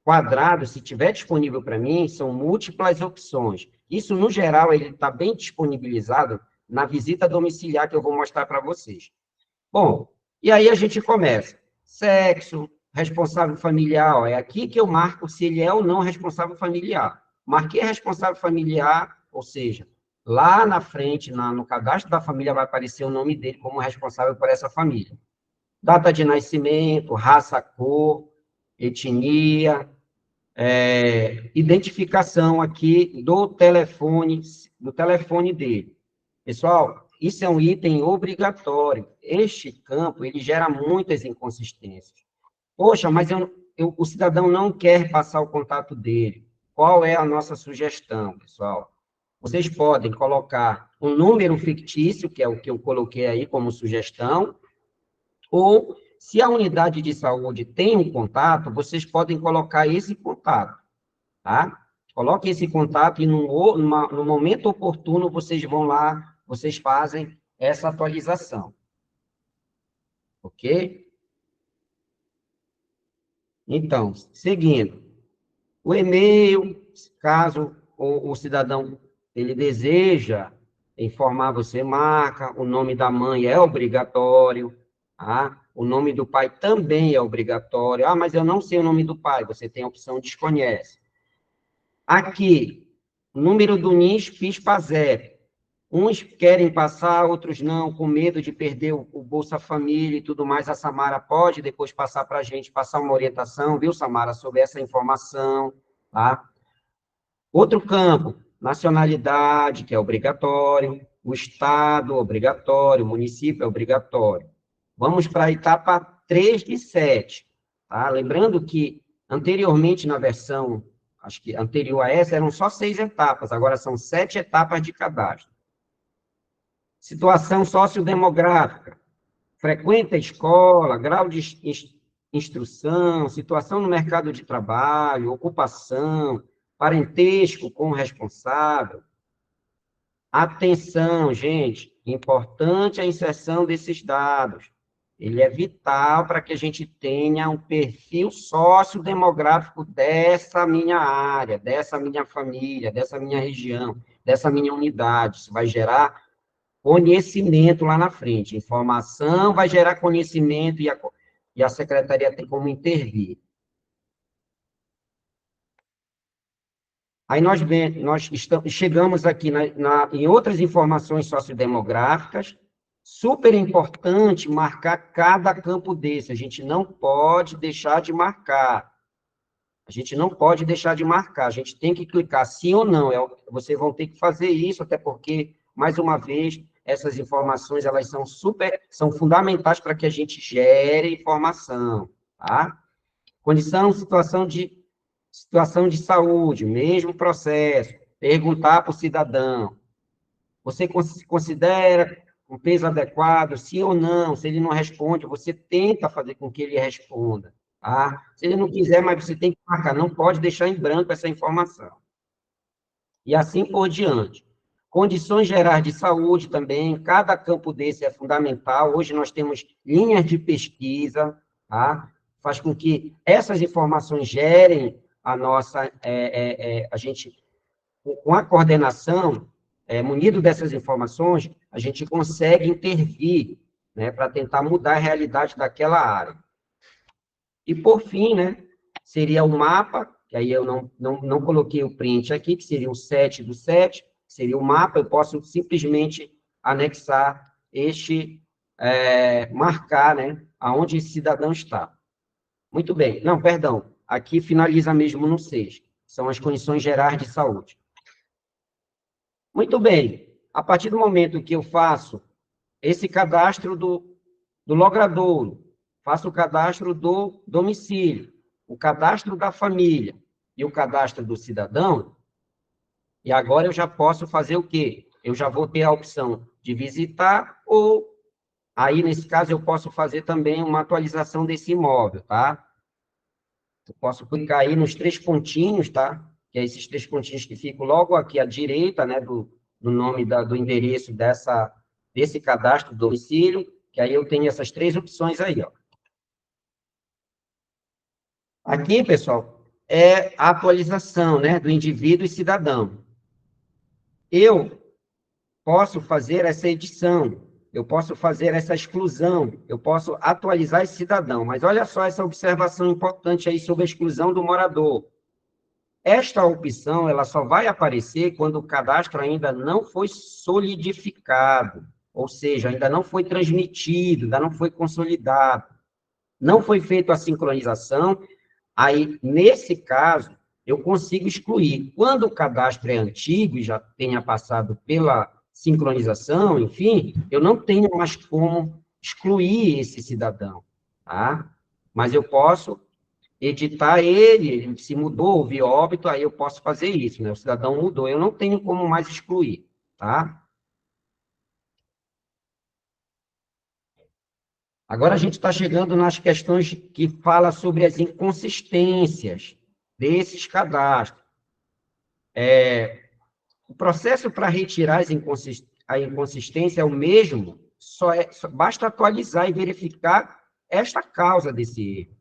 quadrado, se tiver disponível para mim, são múltiplas opções. Isso, no geral, ele está bem disponibilizado na visita domiciliar que eu vou mostrar para vocês. Bom, e aí a gente começa. Sexo, responsável familiar, ó, é aqui que eu marco se ele é ou não responsável familiar. Marquei responsável familiar, ou seja, lá na frente, no cadastro da família, vai aparecer o nome dele como responsável por essa família. Data de nascimento, raça, cor, etnia, identificação aqui do telefone dele. Pessoal, isso é um item obrigatório. Este campo, ele gera muitas inconsistências. Poxa, mas o cidadão não quer passar o contato dele. Qual é a nossa sugestão, pessoal? Vocês podem colocar um número fictício, que é o que eu coloquei aí como sugestão, ou, se a unidade de saúde tem um contato, vocês podem colocar esse contato, tá? Coloque esse contato e no momento oportuno vocês vão lá, vocês fazem essa atualização. Ok? Então, seguindo. O e-mail, caso o cidadão ele deseja informar, você marca. O nome da mãe é obrigatório, tá? O nome do pai também é obrigatório. Ah, mas eu não sei o nome do pai. Você tem a opção desconhece. Aqui, número do NIS, PIS/PASEP. Uns querem passar, outros não, com medo de perder o Bolsa Família e tudo mais. A Samara pode depois passar para a gente, passar uma orientação, viu, Samara, sobre essa informação, tá? Outro campo, nacionalidade, que é obrigatório, o estado, obrigatório, o município é obrigatório. Vamos para a etapa 3 de 7, tá? Lembrando que, anteriormente, na versão, acho que anterior a essa, eram só 6 etapas, agora são 7 etapas de cadastro. Situação sociodemográfica, frequenta a escola, grau de instrução, situação no mercado de trabalho, ocupação, parentesco com o responsável. Atenção, gente, importante a inserção desses dados. Ele é vital para que a gente tenha um perfil sociodemográfico dessa minha área, dessa minha família, dessa minha região, dessa minha unidade. Isso vai gerar conhecimento lá na frente. Informação vai gerar conhecimento e a secretaria tem como intervir. Aí nós chegamos aqui em outras informações sociodemográficas. Super importante marcar cada campo desse. A gente não pode deixar de marcar. A gente não pode deixar de marcar. A gente tem que clicar sim ou não. Vocês vão ter que fazer isso, até porque, mais uma vez, essas informações, elas são fundamentais para que a gente gere informação, tá? Condição, situação de saúde, mesmo processo, perguntar para o cidadão, você considera um peso adequado, sim ou não? Se ele não responde, você tenta fazer com que ele responda, tá? Se ele não quiser, mas você tem que marcar, não pode deixar em branco essa informação. E assim por diante. Condições gerais de saúde também, cada campo desse é fundamental. Hoje nós temos linhas de pesquisa, tá? Faz com que essas informações gerem a nossa, a gente, com a coordenação, munido dessas informações, a gente consegue intervir, né, para tentar mudar a realidade daquela área. E, por fim, né, seria o mapa, que aí eu não coloquei o print aqui, que seria o 7 do 7, seria o mapa, eu posso simplesmente anexar marcar, né, aonde esse cidadão está. Muito bem. Não, perdão, aqui finaliza mesmo no 6, são as condições gerais de saúde. Muito bem, a partir do momento que eu faço esse cadastro do logradouro, faço o cadastro do domicílio, o cadastro da família e o cadastro do cidadão, E agora eu já posso fazer o quê? Eu já vou ter a opção de visitar ou, aí, nesse caso, eu posso fazer também uma atualização desse imóvel, tá? Eu posso clicar aí nos 3 pontinhos, tá? Que é esses 3 pontinhos que ficam logo aqui à direita, né, do nome do endereço desse cadastro do domicílio, que aí eu tenho essas 3 opções aí, ó. Aqui, pessoal, é a atualização, né, do indivíduo e cidadão. Eu posso fazer essa edição, eu posso fazer essa exclusão, eu posso atualizar esse cidadão, mas olha só essa observação importante aí sobre a exclusão do morador. Esta opção, ela só vai aparecer quando o cadastro ainda não foi solidificado, ou seja, ainda não foi transmitido, ainda não foi consolidado, não foi feita a sincronização. Aí, nesse caso, eu consigo excluir. Quando o cadastro é antigo e já tenha passado pela sincronização, enfim, eu não tenho mais como excluir esse cidadão, tá? Mas eu posso editar ele se mudou, houve óbito, aí eu posso fazer isso, né? O cidadão mudou, eu não tenho como mais excluir, tá? Agora a gente está chegando nas questões que fala sobre as inconsistências desses cadastros. O processo para retirar a inconsistência é o mesmo, só basta atualizar e verificar esta causa desse erro.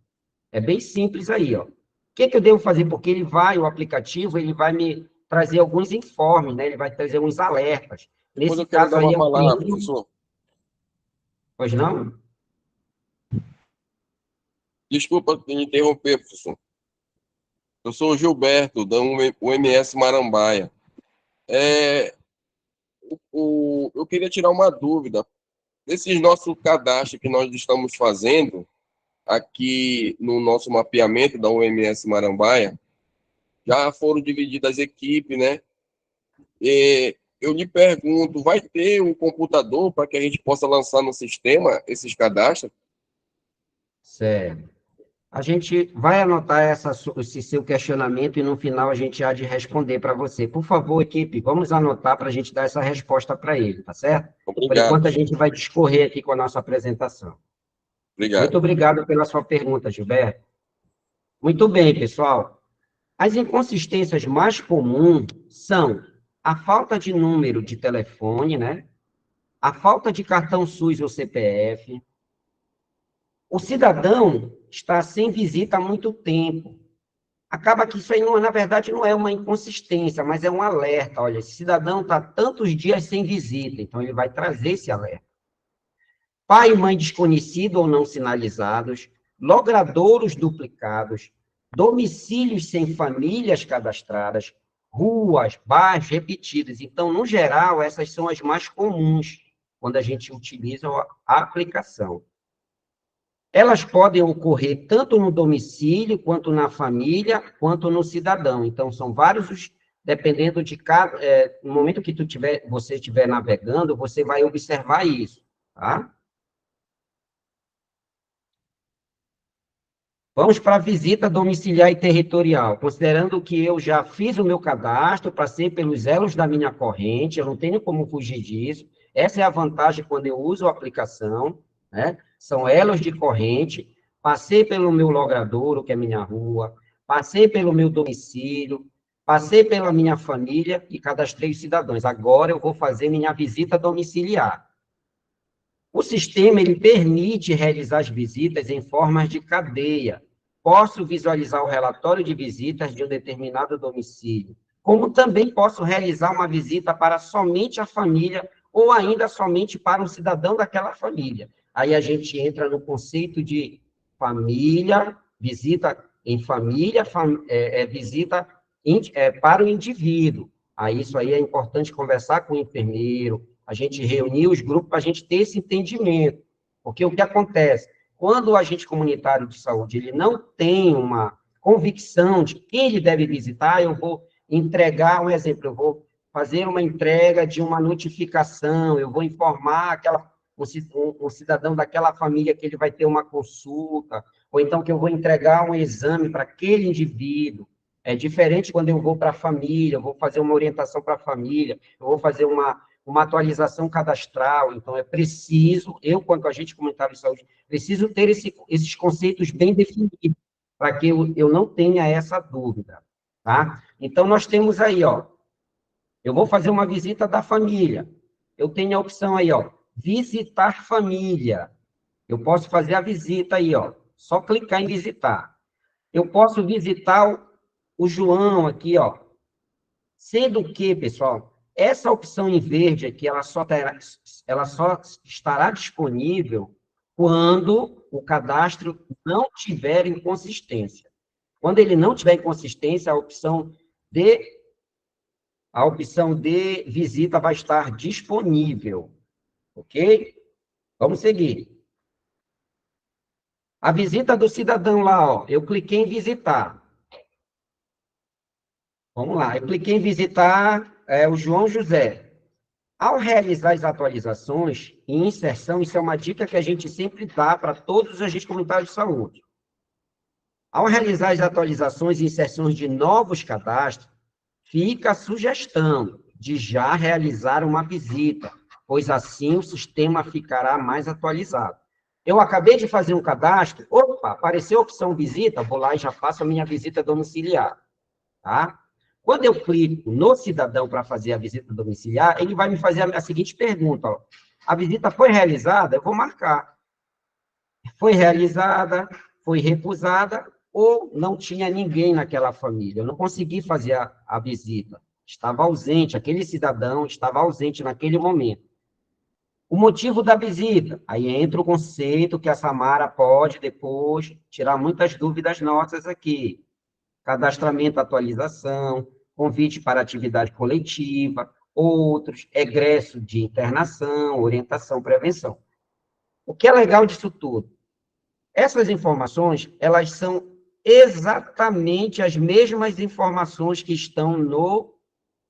É bem simples aí, ó. O que eu devo fazer? Porque o aplicativo, ele vai me trazer alguns informes, né? Ele vai trazer uns alertas. Depois Nesse eu quero caso dar aí uma é o palavra, período... professor. Pois não? Desculpa me interromper, professor. Eu sou o Gilberto, da UMS Marambaia. Eu queria tirar uma dúvida. Desses nossos cadastros que nós estamos fazendo aqui no nosso mapeamento da UMS Marambaia, já foram divididas as equipes, né? E eu lhe pergunto, vai ter um computador para que a gente possa lançar no sistema esses cadastros? Certo. A gente vai anotar esse seu questionamento e no final a gente há de responder para você. Por favor, equipe, vamos anotar para a gente dar essa resposta para ele, tá certo? Por Obrigado. enquanto, a gente vai discorrer aqui com a nossa apresentação. Obrigado. Muito obrigado pela sua pergunta, Gilberto. Muito bem, pessoal. As inconsistências mais comuns são a falta de número de telefone, né? A falta de cartão SUS ou CPF. O cidadão está sem visita há muito tempo. Acaba que isso aí, na verdade, não é uma inconsistência, mas é um alerta. Olha, esse cidadão está tantos dias sem visita, então ele vai trazer esse alerta. Pai e mãe desconhecido ou não sinalizados, logradouros duplicados, domicílios sem famílias cadastradas, ruas, bairros repetidos. Então, no geral, essas são as mais comuns quando a gente utiliza a aplicação. Elas podem ocorrer tanto no domicílio, quanto na família, quanto no cidadão. Então, são vários, dependendo de cada... no momento que você estiver navegando, você vai observar isso, tá? Vamos para a visita domiciliar e territorial. Considerando que eu já fiz o meu cadastro, passei pelos elos da minha corrente, eu não tenho como fugir disso. Essa é a vantagem quando eu uso a aplicação, né? São elos de corrente. Passei pelo meu logradouro, que é minha rua, passei pelo meu domicílio, passei pela minha família e cadastrei os cidadãos. Agora eu vou fazer minha visita domiciliar. O sistema ele permite realizar as visitas em formas de cadeia. Posso visualizar o relatório de visitas de um determinado domicílio, como também posso realizar uma visita para somente a família ou ainda somente para um cidadão daquela família. Aí a gente entra no conceito de família, visita em família, visita para o indivíduo. Aí isso aí é importante conversar com o enfermeiro, a gente reunir os grupos para a gente ter esse entendimento. Porque o que acontece? Quando o agente comunitário de saúde ele não tem uma convicção de quem ele deve visitar, eu vou entregar um exemplo, eu vou fazer uma entrega de uma notificação, eu vou informar um cidadão daquela família que ele vai ter uma consulta, ou então que eu vou entregar um exame para aquele indivíduo. É diferente quando eu vou para a família, eu vou fazer uma orientação para a família, eu vou fazer uma atualização cadastral, então é preciso, eu, quanto agente comunitário de saúde, preciso ter esses conceitos bem definidos, para que eu não tenha essa dúvida, tá? Então, nós temos aí, ó, eu vou fazer uma visita da família, eu tenho a opção aí, ó, visitar família, eu posso fazer a visita aí, ó, só clicar em visitar. Eu posso visitar o João aqui, ó, sendo que, pessoal, essa opção em verde aqui, ela só estará disponível quando o cadastro não tiver inconsistência. Quando ele não tiver inconsistência, a opção de visita vai estar disponível, ok? Vamos seguir. A visita do cidadão lá, ó, eu cliquei em visitar. Vamos lá, eu cliquei em visitar o João José. Ao realizar as atualizações e inserção, isso é uma dica que a gente sempre dá para todos os agentes comunitários de saúde. Ao realizar as atualizações e inserções de novos cadastros, fica a sugestão de já realizar uma visita, pois assim o sistema ficará mais atualizado. Eu acabei de fazer um cadastro, opa, apareceu a opção visita, vou lá e já faço a minha visita domiciliar, tá? Quando eu clico no cidadão para fazer a visita domiciliar, ele vai me fazer a seguinte pergunta, ó, a visita foi realizada? Eu vou marcar. Foi realizada, foi recusada, ou não tinha ninguém naquela família. Eu não consegui fazer a visita. Estava ausente, aquele cidadão estava ausente naquele momento. O motivo da visita, aí entra o conceito que a Samara pode depois tirar muitas dúvidas nossas aqui. Cadastramento, atualização, convite para atividade coletiva, outros, egresso de internação, orientação, prevenção. O que é legal disso tudo? Essas informações, elas são exatamente as mesmas informações que estão no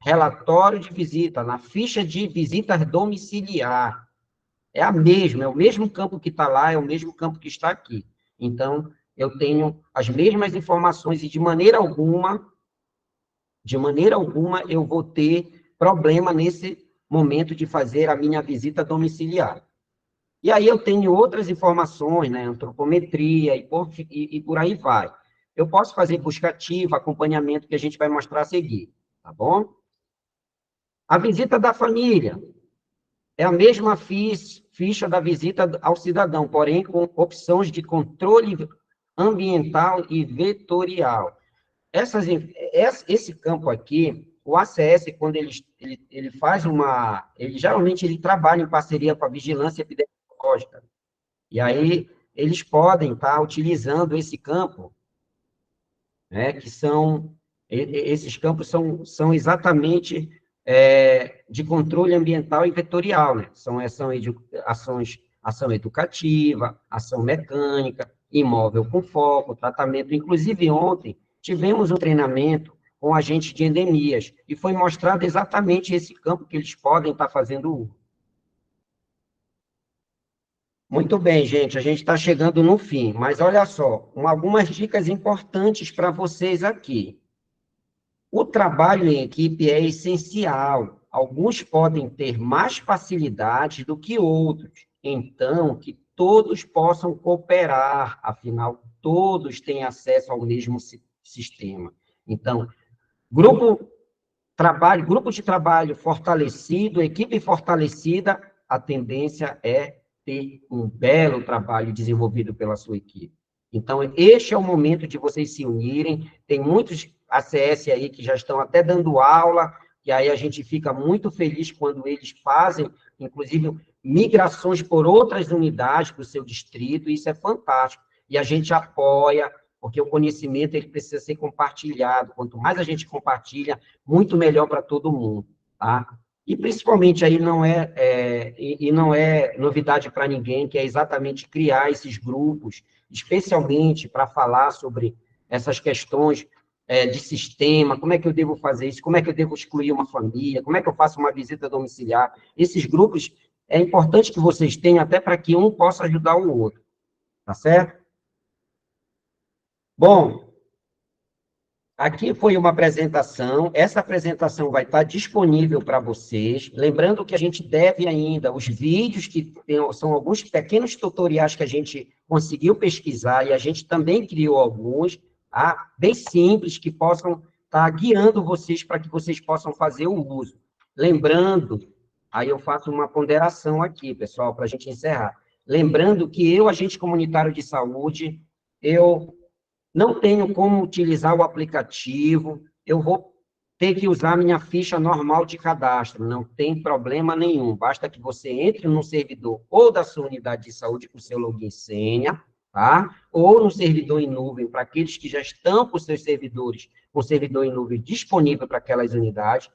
relatório de visita, na ficha de visita domiciliar. É a mesma, é o mesmo campo que está lá, é o mesmo campo que está aqui. Então, eu tenho as mesmas informações e, de maneira alguma, eu vou ter problema nesse momento de fazer a minha visita domiciliar. E aí eu tenho outras informações, né, antropometria e por aí vai. Eu posso fazer busca ativa, acompanhamento, que a gente vai mostrar a seguir, tá bom? A visita da família é a mesma ficha da visita ao cidadão, porém com opções de controle ambiental e vetorial. Esse campo aqui, o ACS, quando ele faz geralmente ele trabalha em parceria com a vigilância epidemiológica, e aí eles podem estar utilizando esse campo, né, esses campos são exatamente de controle ambiental e vetorial, né? São ação educativa, ação mecânica, imóvel com foco, tratamento. Inclusive, ontem, tivemos um treinamento com agentes de endemias, e foi mostrado exatamente esse campo que eles podem estar fazendo uso. Muito bem, gente, a gente está chegando no fim, mas olha só, algumas dicas importantes para vocês aqui. O trabalho em equipe é essencial. Alguns podem ter mais facilidade do que outros. Então, que todos possam cooperar, afinal, todos têm acesso ao mesmo sistema. Então, grupo de trabalho fortalecido, equipe fortalecida, a tendência é ter um belo trabalho desenvolvido pela sua equipe. Então, este é o momento de vocês se unirem. Tem muitos ACS aí que já estão até dando aula, e aí a gente fica muito feliz quando eles fazem, inclusive, migrações por outras unidades para o seu distrito, e isso é fantástico. E a gente apoia, porque o conhecimento ele precisa ser compartilhado. Quanto mais a gente compartilha, muito melhor para todo mundo, tá? E, principalmente, aí não é novidade para ninguém, que é exatamente criar esses grupos, especialmente para falar sobre essas questões de sistema, como é que eu devo fazer isso, como é que eu devo excluir uma família, como é que eu faço uma visita domiciliar. Esses grupos, é importante que vocês tenham, até para que um possa ajudar o outro, tá certo? Bom, Aqui foi uma apresentação, essa apresentação vai estar disponível para vocês, lembrando que a gente deve ainda, os vídeos são alguns pequenos tutoriais que a gente conseguiu pesquisar, e a gente também criou alguns, tá? Bem simples, que possam estar guiando vocês para que vocês possam fazer o uso. Lembrando, aí eu faço uma ponderação aqui, pessoal, para a gente encerrar. Lembrando que eu, agente comunitário de saúde, eu não tenho como utilizar o aplicativo, eu vou ter que usar minha ficha normal de cadastro, não tem problema nenhum, basta que você entre no servidor ou da sua unidade de saúde com o seu login e senha, tá? Ou no servidor em nuvem, para aqueles que já estão com seus servidores, com o servidor em nuvem disponível para aquelas unidades,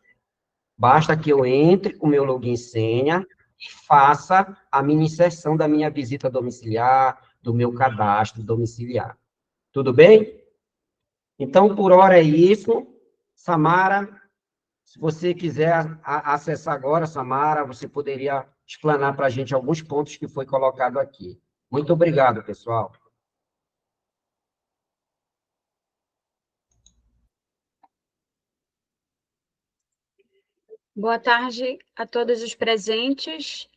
basta que eu entre com o meu login e senha e faça a minha inserção da minha visita domiciliar, do meu cadastro domiciliar. Tudo bem? Então, por hora é isso. Samara, se você quiser acessar agora, Samara, você poderia explanar para a gente alguns pontos que foi colocado aqui. Muito obrigado, pessoal. Boa tarde a todos os presentes.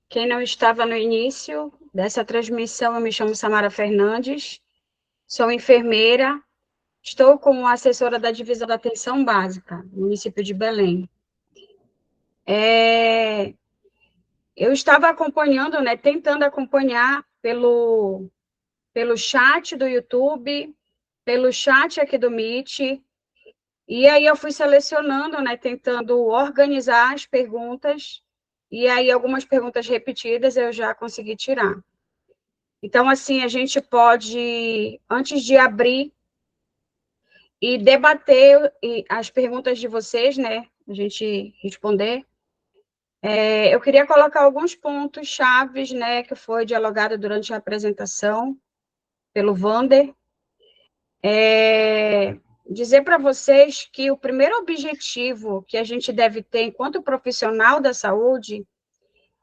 Quem não estava no início dessa transmissão, eu me chamo Samara Fernandes, sou enfermeira, estou como assessora da Divisão da Atenção Básica, no município de Belém. Eu estava acompanhando, né, tentando acompanhar pelo chat do YouTube, pelo chat aqui do Meet, e aí eu fui selecionando, né, tentando organizar as perguntas, e aí algumas perguntas repetidas eu já consegui tirar. Então, assim, a gente pode, antes de abrir e debater as perguntas de vocês, né, a gente responder, eu queria colocar alguns pontos chaves, né, que foi dialogado durante a apresentação pelo Wander. Dizer para vocês que o primeiro objetivo que a gente deve ter enquanto profissional da saúde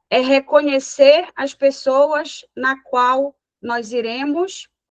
é reconhecer as pessoas na qual nós iremos